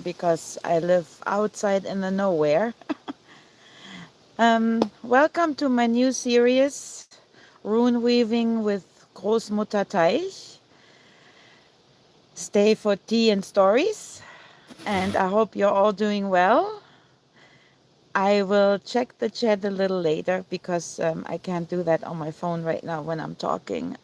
because I live outside in the nowhere. Welcome to my new series, Rune Weaving with Großmutter Teich. Stay for tea and stories, and I hope you're all doing well. I will check the chat a little later because I can't do that on my phone right now when I'm talking.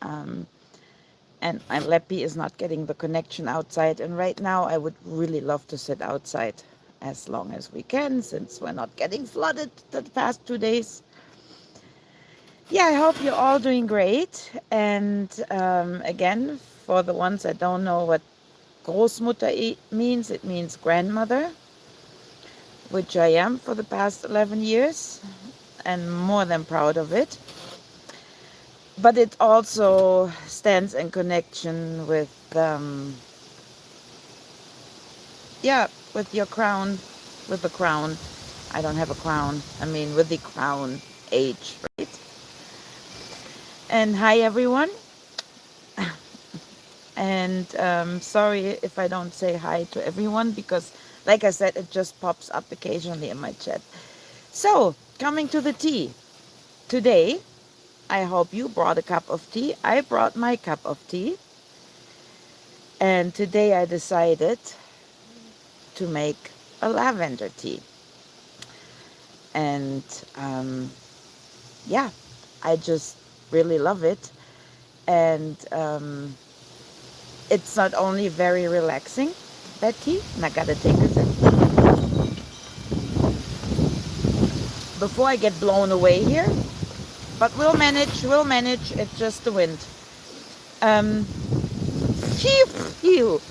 And my Leppy is not getting the connection outside. And right now, I would really love to sit outside as long as we can, since we're not getting flooded the past 2 days. Yeah, I hope you're all doing great. And again, for the ones that don't know what Großmutter means, it means grandmother, which I am for the past 11 years, and more than proud of it. But it also stands in connection with yeah, with your crown, with the crown. I don't have a crown. I mean, with the crown age, right? And hi, everyone. And sorry if I don't say hi to everyone because, like I said, it just pops up occasionally in my chat. So, coming to the tea. Today, I hope you brought a cup of tea. I brought my cup of tea. And today I decided to make a lavender tea. And yeah, I just really love it. And it's not only very relaxing, that tea, and I gotta take a sip before I get blown away here, but we'll manage, it's just the wind. Um, phew.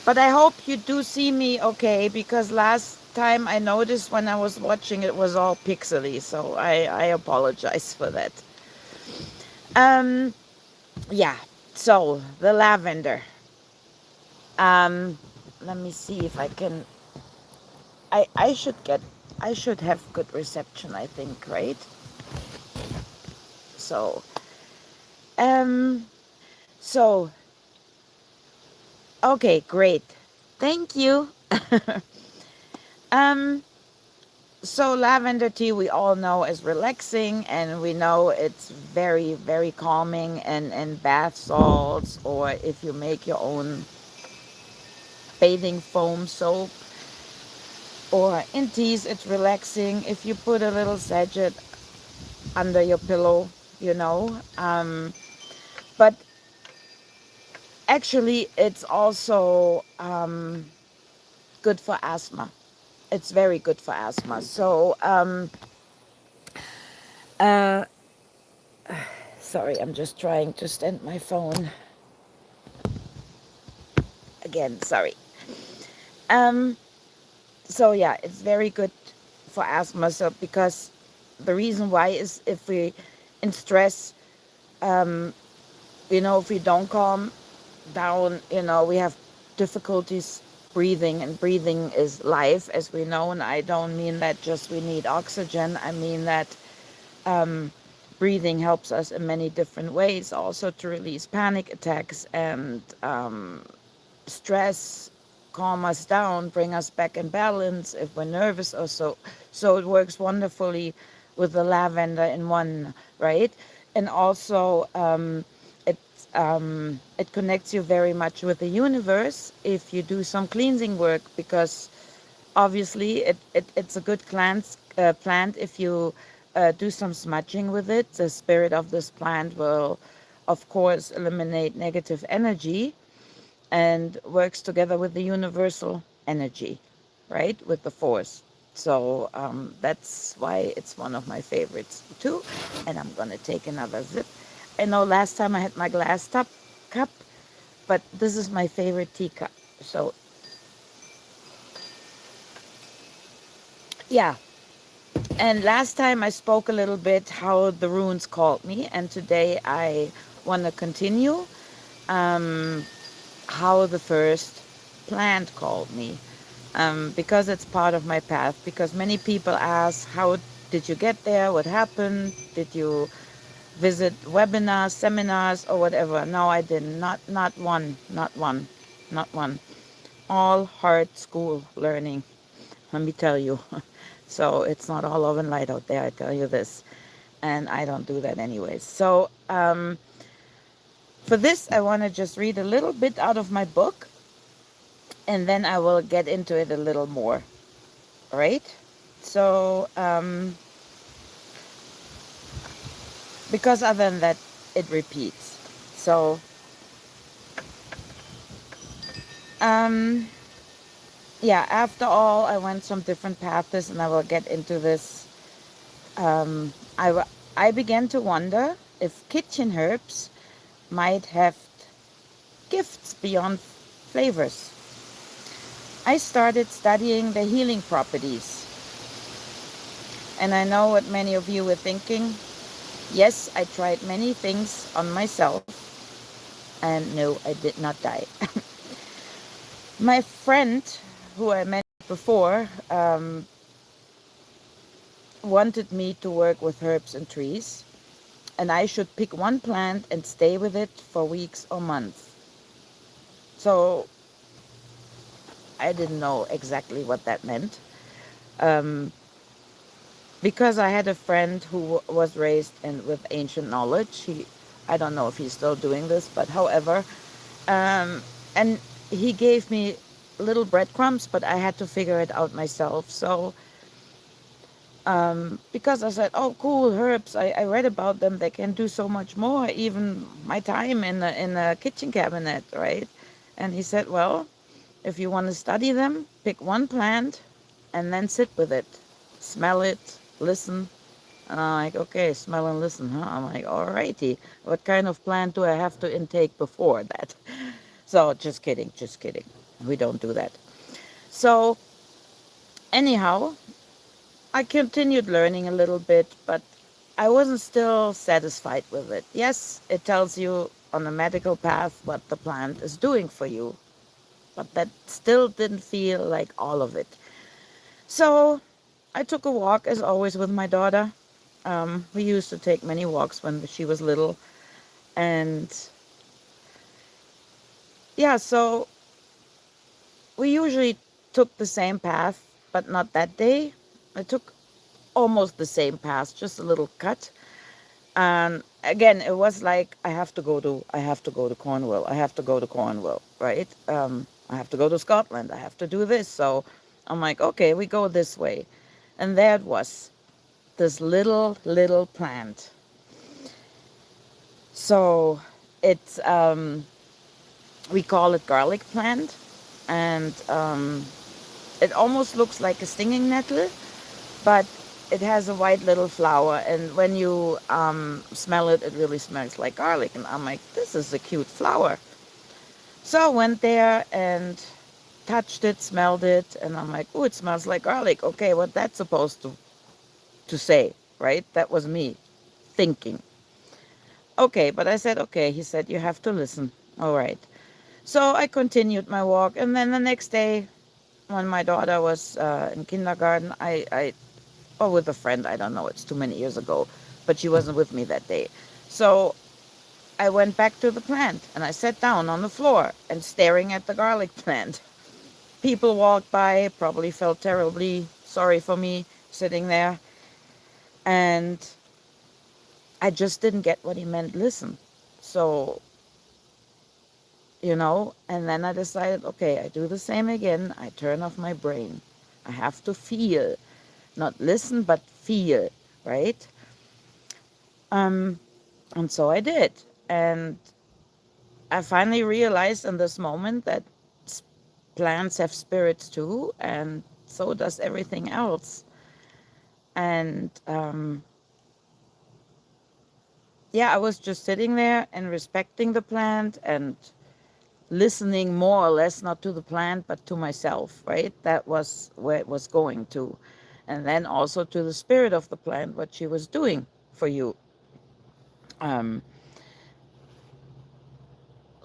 But I hope you do see me okay, because last time I noticed when I was watching it was all pixely, so I apologize for that. Yeah, so the lavender. Let me see if I can. I should get. I should have good reception, I think, right? So, um, so okay, great. Thank you. um, so lavender tea we all know is relaxing, and we know it's very, very calming, and bath salts, or if you make your own bathing foam soap, or in teas, it's relaxing. If you put a little sachet under your pillow, you know. But actually, it's also good for asthma. It's very good for asthma. So, uh, sorry, I'm just trying to stand my phone again. Sorry. Um, so yeah, it's very good for asthma. So because the reason why is if we in stress, if we don't calm down, we have difficulties breathing, and breathing is life, as we know. And I don't mean that just we need oxygen. I mean that breathing helps us in many different ways, also to release panic attacks and stress, calm us down, bring us back in balance if we're nervous or so. So it works wonderfully with the lavender in one, right? And also it connects you very much with the universe if you do some cleansing work, because obviously it's a good plant if you do some smudging with it. The spirit of this plant will, of course, eliminate negative energy and works together with the universal energy, right? With the force. So that's why it's one of my favorites too. And I'm going to take another sip. I know last time I had my glass cup, but this is my favorite teacup. So yeah. And last time I spoke a little bit how the runes called me, and today I want to continue how the first plant called me, because it's part of my path. Because many people ask, how did you get there? What happened? Did you visit webinars, seminars, or whatever? No, I didn't. Not one. all hard school learning, let me tell you. So it's not all love and light out there, I tell you this. And I don't do that anyways. So for this, I want to just read a little bit out of my book, and then I will get into it a little more. All right? So, because other than that, it repeats. So, um, yeah, after all, I went some different paths, and I will get into this. I began to wonder if kitchen herbs might have gifts beyond flavors. I started studying the healing properties, and I know what many of you were thinking. Yes, I tried many things on myself, and no, I did not die. My friend, who I met before, wanted me to work with herbs and trees, and I should pick one plant and stay with it for weeks or months. So I didn't know exactly what that meant. Um, because I had a friend who was raised with ancient knowledge. I don't know if he's still doing this, but however, and he gave me little breadcrumbs, but I had to figure it out myself. So because I said, oh, cool, herbs, I read about them. They can do so much more, even my time in a kitchen cabinet, right? And he said, well, if you want to study them, pick one plant and then sit with it. Smell it, listen. And I'm like, okay, smell and listen, huh? I'm like, all righty. What kind of plant do I have to intake before that? So just kidding, just kidding. We don't do that. So anyhow, I continued learning a little bit, but I wasn't still satisfied with it. Yes, it tells you on a medical path what the plant is doing for you, but that still didn't feel like all of it. So I took a walk, as always, with my daughter. We used to take many walks when she was little. And yeah, so we usually took the same path, but not that day. I took almost the same path, just a little cut. And again, it was like I have to go to Cornwall. I have to go to Cornwall, right? I have to go to Scotland. I have to do this. So I'm like, okay, we go this way. And there it was, this little plant. So it's we call it garlic plant, and it almost looks like a stinging nettle, but it has a white little flower, and when you smell it, it really smells like garlic. And I'm like, this is a cute flower. So I went there and touched it, smelled it, and I'm like, oh, it smells like garlic. Okay, what that's supposed to say, right? That was me thinking. Okay, but I said, okay. He said, you have to listen. All right. So I continued my walk, and then the next day, when my daughter was in kindergarten, or with a friend, I don't know, it's too many years ago, but she wasn't with me that day. So I went back to the plant, and I sat down on the floor and staring at the garlic plant. People walked by, probably felt terribly sorry for me sitting there, and I just didn't get what he meant, listen. So, and then I decided, okay, I do the same again. I turn off my brain. I have to feel, not listen, but feel, right? Um, and so I did. And I finally realized in this moment that plants have spirits too, and so does everything else. And yeah, I was just sitting there and respecting the plant and listening more or less, not to the plant, but to myself, right? That was where it was going to. And then also to the spirit of the plant, what she was doing for you. Um,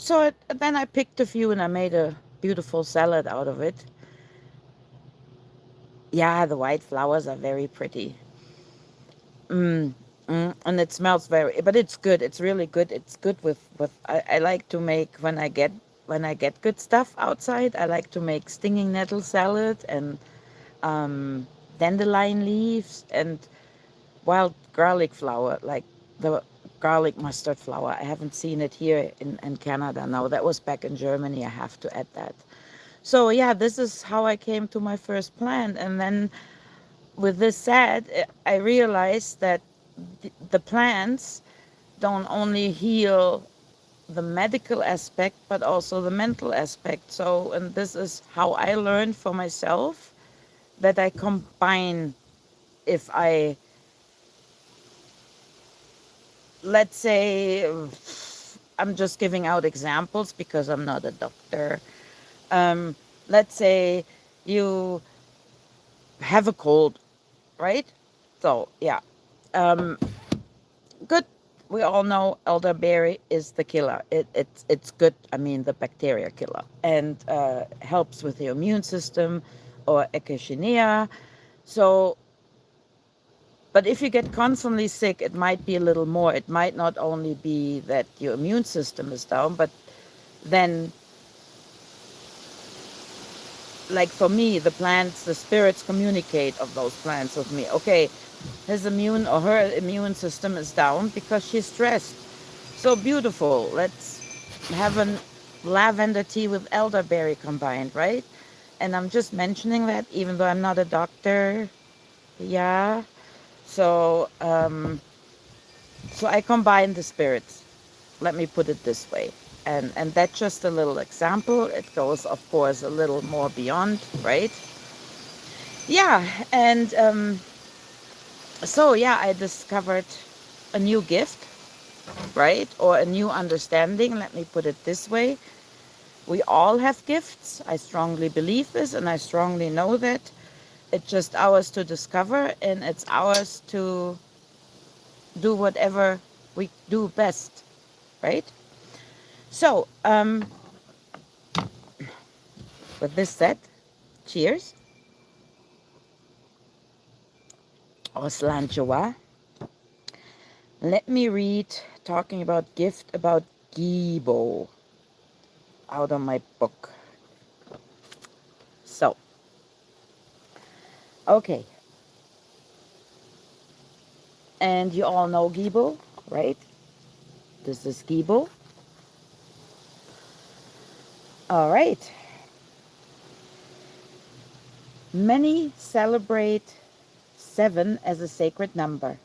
then I picked a few and I made a beautiful salad out of it. Yeah, the white flowers are very pretty. And it smells but it's good. It's really good. It's good with I like to make, when I get when I get good stuff outside, I like to make stinging nettle salad and dandelion leaves and wild garlic flower, like the garlic mustard flower. I haven't seen it here in Canada. No, that was back in Germany. I have to add that. So yeah, this is how I came to my first plant. And then with this said, I realized that the plants don't only heal the medical aspect, but also the mental aspect. So, and this is how I learned for myself that I combine, if I, let's say, I'm just giving out examples because I'm not a doctor. Um, let's say you have a cold, right? So, yeah. Um, Good. We all know elderberry is the killer. It's good. I mean, the bacteria killer, and helps with the immune system, or echinacea. So, but if you get constantly sick, it might be a little more. It might not only be that your immune system is down, but then, like for me, the plants, the spirits communicate of those plants with me. Okay, his immune or her immune system is down because she's stressed. So beautiful. Let's have a lavender tea with elderberry combined, right? And I'm just mentioning that even though I'm not a doctor. Yeah. So, so I combine the spirits. Let me put it this way. And that's just a little example. It goes, of course, a little more beyond, right? Yeah. And so, yeah, I discovered a new gift, right? Or a new understanding. Let me put it this way. We all have gifts. I strongly believe this, and I strongly know that. It's just ours to discover, and it's ours to do whatever we do best, right? So, with this said, cheers. Oslanchowa. Let me read, talking about gift, about Gibo, out of my book. So, okay. And you all know Gibo, right? This is Gibo. All right. Many celebrate 7 as a sacred number.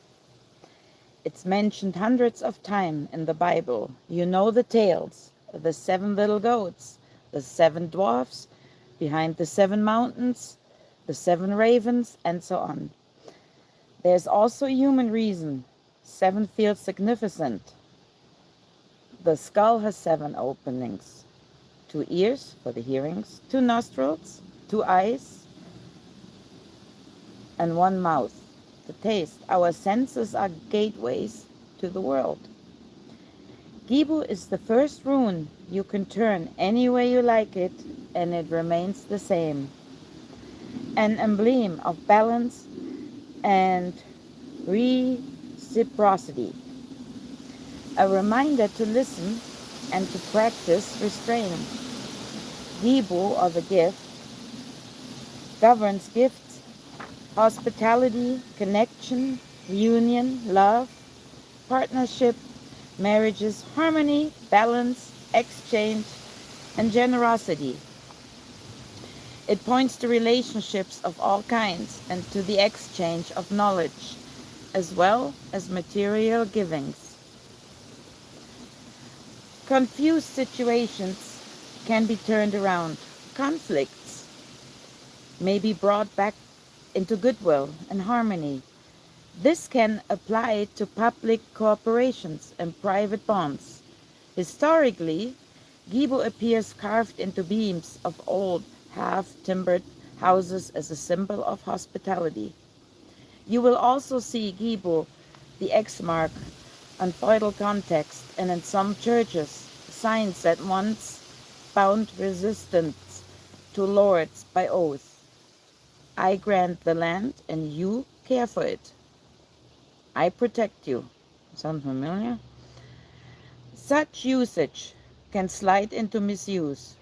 It's mentioned hundreds of times in the Bible. You know the tales, the 7 little goats, the 7 dwarfs, behind the 7 mountains, the 7 ravens, and so on. There's also a human reason. 7 feels significant. The skull has 7 openings. 2 ears for the hearings, 2 nostrils, 2 eyes, and 1 mouth, the taste. Our senses are gateways to the world. Gibu is the first rune. You can turn any way you like it, and it remains the same. An emblem of balance and reciprocity. A reminder to listen and to practice restraint. Gibu, or the gift, governs gifts, hospitality, connection, reunion, love, partnership, marriages, harmony, balance, exchange, and generosity. It points to relationships of all kinds and to the exchange of knowledge, as well as material givings. Confused situations can be turned around. Conflicts may be brought back into goodwill and harmony. This can apply to public cooperations and private bonds. Historically, Gibu appears carved into beams of old, half-timbered houses as a symbol of hospitality. You will also see Gibu, the X mark, on feudal context, and in some churches, signs that once bound resistance to lords by oath. I grant the land, and you care for it. I protect you. Sound familiar? Such usage can slide into misuse,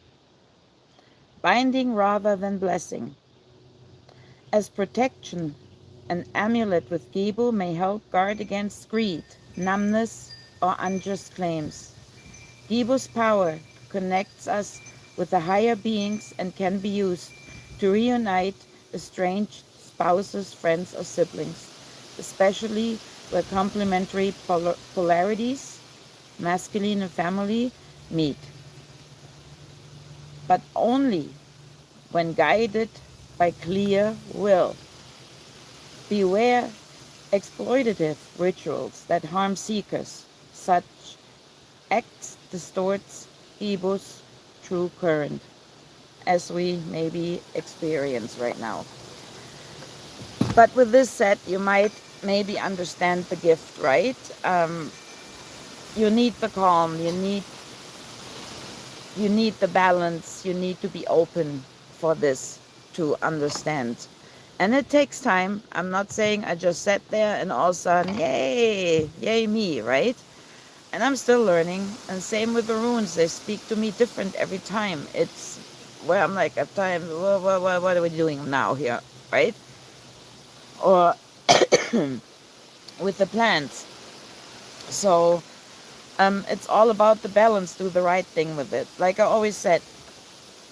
binding rather than blessing. As protection, an amulet with Gebu may help guard against greed, numbness, or unjust claims. Gebu's power connects us with the higher beings and can be used to reunite estranged spouses, friends, or siblings, especially where complementary polarities, masculine and family, meet, but only when guided by clear will. Beware exploitative rituals that harm seekers. Such acts distorts Gebu's true current, as we maybe experience right now. But with this said, you might maybe understand the gift, right? You need the calm, you need the balance, you need to be open for this to understand. And it takes time. I'm not saying I just sat there and all of a sudden, yay me, right? And I'm still learning. And same with the runes. They speak to me different every time. It's where I'm like, at times, what are we doing now here, right? Or with the plants. So it's all about the balance. Do the right thing with it. Like I always said,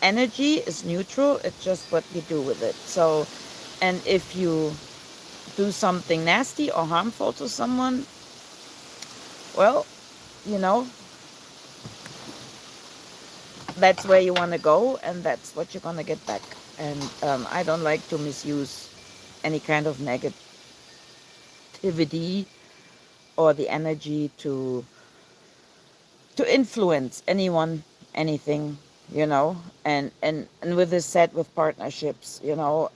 energy is neutral. It's just what you do with it. So, and if you do something nasty or harmful to someone, well, you know, that's where you want to go, and that's what you're going to get back. And I don't like to misuse any kind of negativity or the energy to influence anyone, anything, you know. And with this said, with partnerships, you know,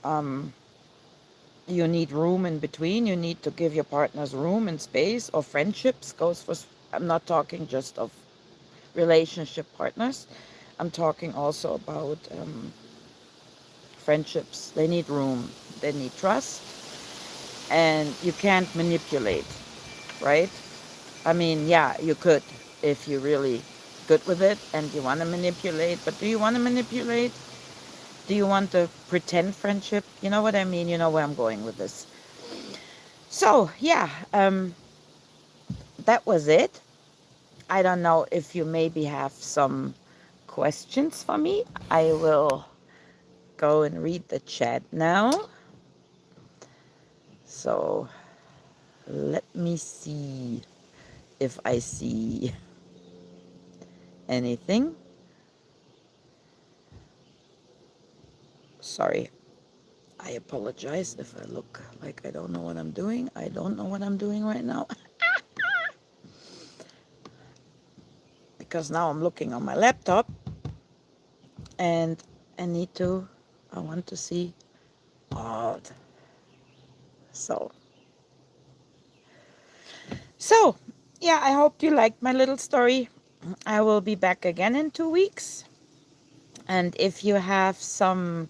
you need room in between. You need to give your partners room and space. Or friendships goes for, I'm not talking just of relationship partners. I'm talking also about friendships. They need room. They need trust. And you can't manipulate, right? I mean, yeah, you could if you're really good with it and you want to manipulate. But do you want to manipulate? Do you want to pretend friendship? You know what I mean? You know where I'm going with this. So, yeah, that was it. I don't know if you maybe have some questions for me. I will go and read the chat now. So, let me see if I see anything. Sorry, I apologize if I look like I don't know what I'm doing. I don't know what I'm doing right now. Because now I'm looking on my laptop and I want to see all. So, yeah, I hope you liked my little story. I will be back again in 2 weeks. And if you have some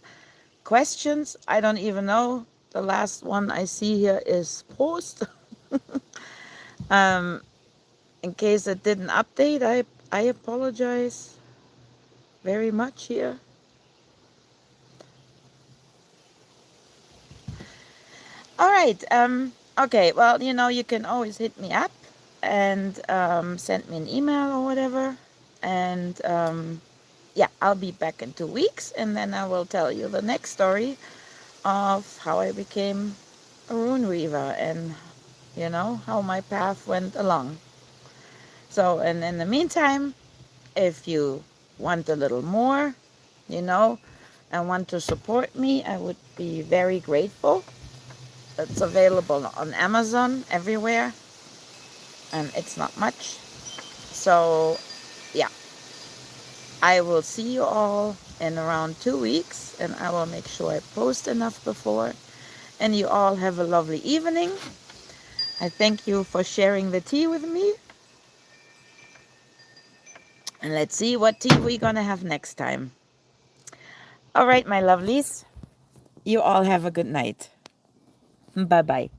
questions, I don't even know. The last one I see here is post. In case it didn't update, I apologize very much here. All right. Okay. Well, you know, you can always hit me up and send me an email or whatever. And yeah, I'll be back in 2 weeks, and then I will tell you the next story of how I became a rune weaver and, you know, how my path went along. So, and in the meantime, if you want a little more, you know, and want to support me, I would be very grateful. It's available on Amazon everywhere, and it's not much. So, yeah, I will see you all in around 2 weeks, and I will make sure I post enough before. And you all have a lovely evening. I thank you for sharing the tea with me. And let's see what tea we're going to have next time. All right, my lovelies. You all have a good night. Bye-bye.